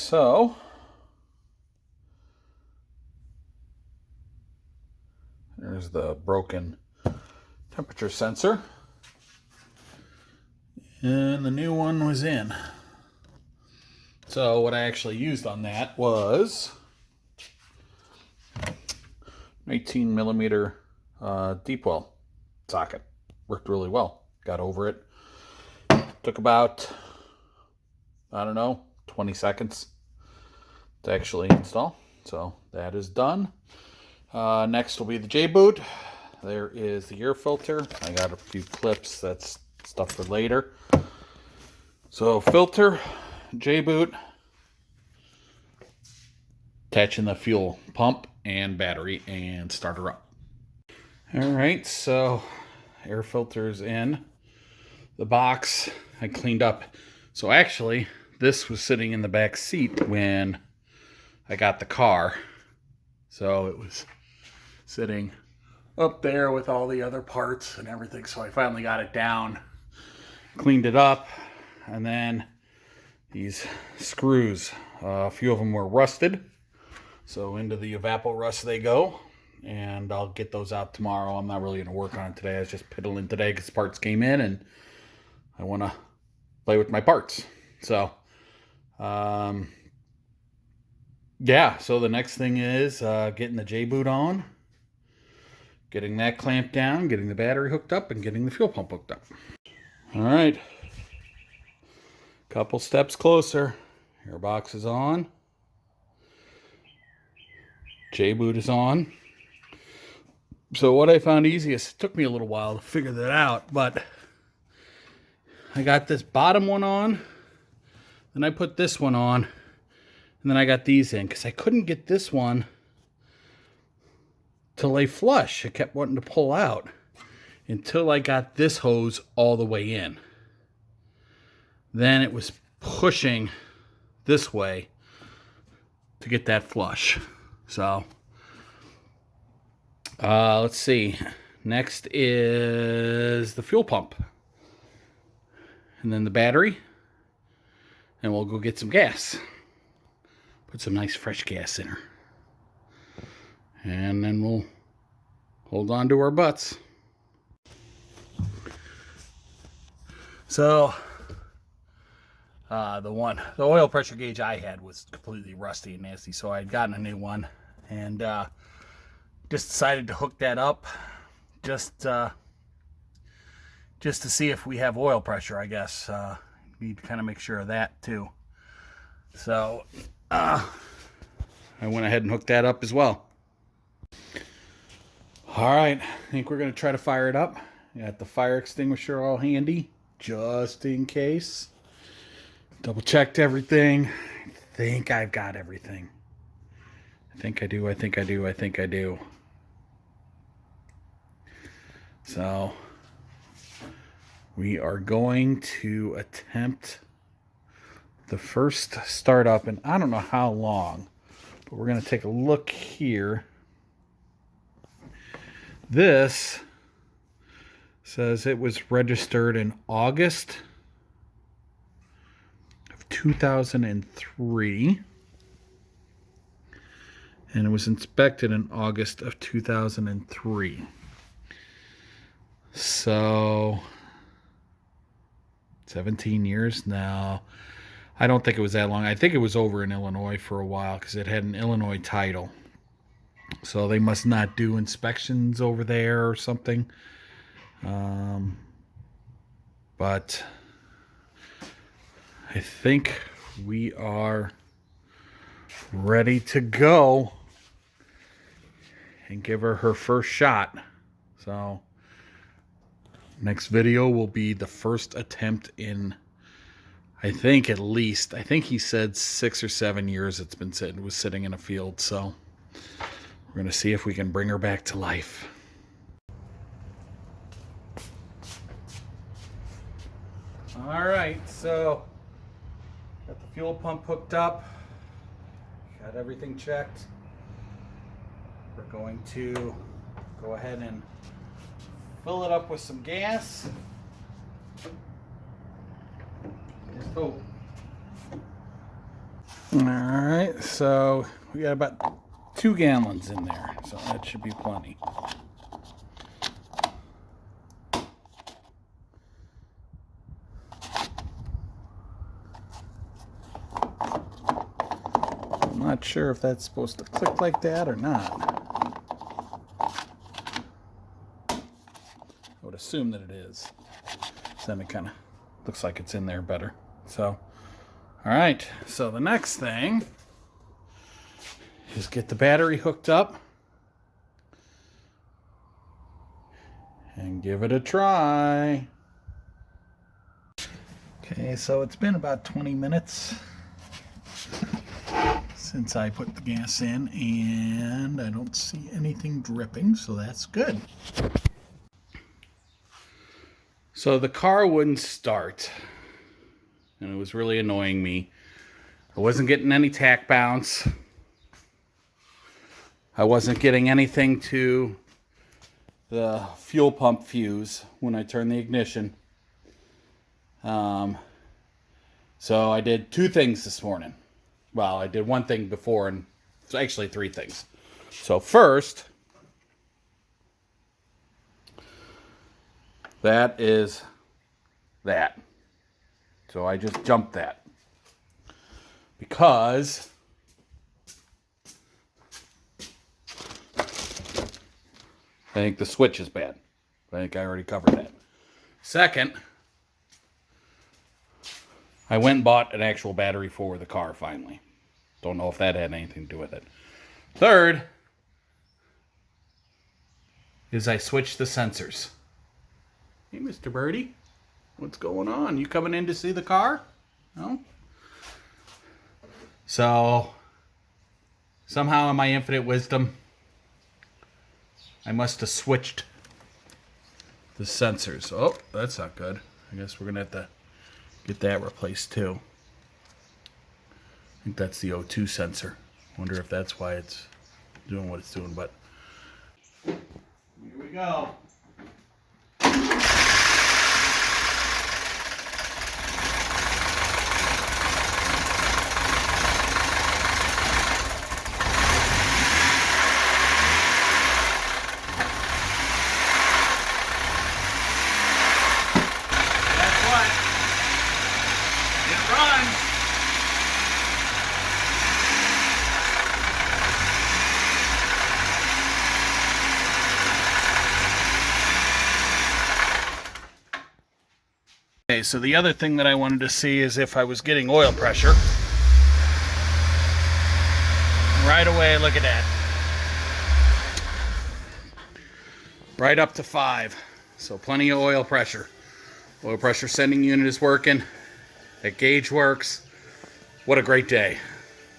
so there's the broken temperature sensor. And the new one was in. So what I actually used on that was 18 millimeter deep well socket. Worked really well. Got over it. Took about, I don't know, 20 seconds to actually install. So that is done. Next will be the J-boot. There is the air filter. I got a few clips. That's stuff for later. So filter, J-boot, attaching the fuel pump and battery and start her up. All right, so air filter's in the box. I cleaned up. So actually, this was sitting in the back seat when I got the car. So it was sitting up there with all the other parts and everything. So I finally got it down, cleaned it up, and then these screws, a few of them were rusted. So into the evapor rust they go, and I'll get those out tomorrow. I'm not really going to work on it today. I was just piddling today because parts came in and I want to play with my parts. So, yeah, so the next thing is getting the J-boot on, getting that clamped down, getting the battery hooked up, and getting the fuel pump hooked up. All right. Couple steps closer. Airbox is on. J-boot is on. So what I found easiest, it took me a little while to figure that out, but I got this bottom one on, then I put this one on, and then I got these in because I couldn't get this one to lay flush. It kept wanting to pull out until I got this hose all the way in. Then it was pushing this way to get that flush. So, let's see. Next is the fuel pump. And then the battery. And we'll go get some gas. Put some nice fresh gas in her. And then we'll hold on to our butts. So, the oil pressure gauge I had was completely rusty and nasty, so I had gotten a new one and just decided to hook that up just to see if we have oil pressure, I guess. Need to kind of make sure of that too. So I went ahead and hooked that up as well. All right, I think we're going to try to fire it up. Got the fire extinguisher all handy just in case. Double checked everything. I think I've got everything. I think I do. So we are going to attempt the first startup in I don't know how long, but we're going to take a look here. This says it was registered in August 2003, and it was inspected in August of 2003. So 17 years now. I don't think it was that long. I think it was over in Illinois for a while because it had an Illinois title. So they must not do inspections over there or something. But I think we are ready to go and give her first shot. So next video will be the first attempt in, I think he said 6 or 7 years it was sitting in a field. So we're going to see if we can bring her back to life. All right, so got the fuel pump hooked up, got everything checked. We're going to go ahead and fill it up with some gas. Just hope. Alright, so we got about 2 gallons in there, so that should be plenty. I'm not sure if that's supposed to click like that or not. I would assume that it is. So then it kind of looks like it's in there better. So, alright, so the next thing is get the battery hooked up and give it a try. Okay, so it's been about 20 minutes since I put the gas in, and I don't see anything dripping, so that's good. So the car wouldn't start, and it was really annoying me. I wasn't getting any tack bounce. I wasn't getting anything to the fuel pump fuse when I turned the ignition. So I did 2 things this morning. Well, I did 1 thing before, and it's actually 3 things. So first, that is that. So I just jumped that. Because I think the switch is bad. I think I already covered that. Second, I went and bought an actual battery for the car finally. Don't know if that had anything to do with it. Third is I switched the sensors. Hey, Mr. Birdie, what's going on? You coming in to see the car? No? So, somehow in my infinite wisdom, I must have switched the sensors. Oh, that's not good. I guess we're going to have to get that replaced too. I think that's the O2 sensor. Wonder if that's why it's doing what it's doing, but here we go. Okay, so the other thing that I wanted to see is if I was getting oil pressure. Right away, look at that. Right up to 5. So plenty of oil pressure. Oil pressure sending unit is working. That gauge works. What a great day.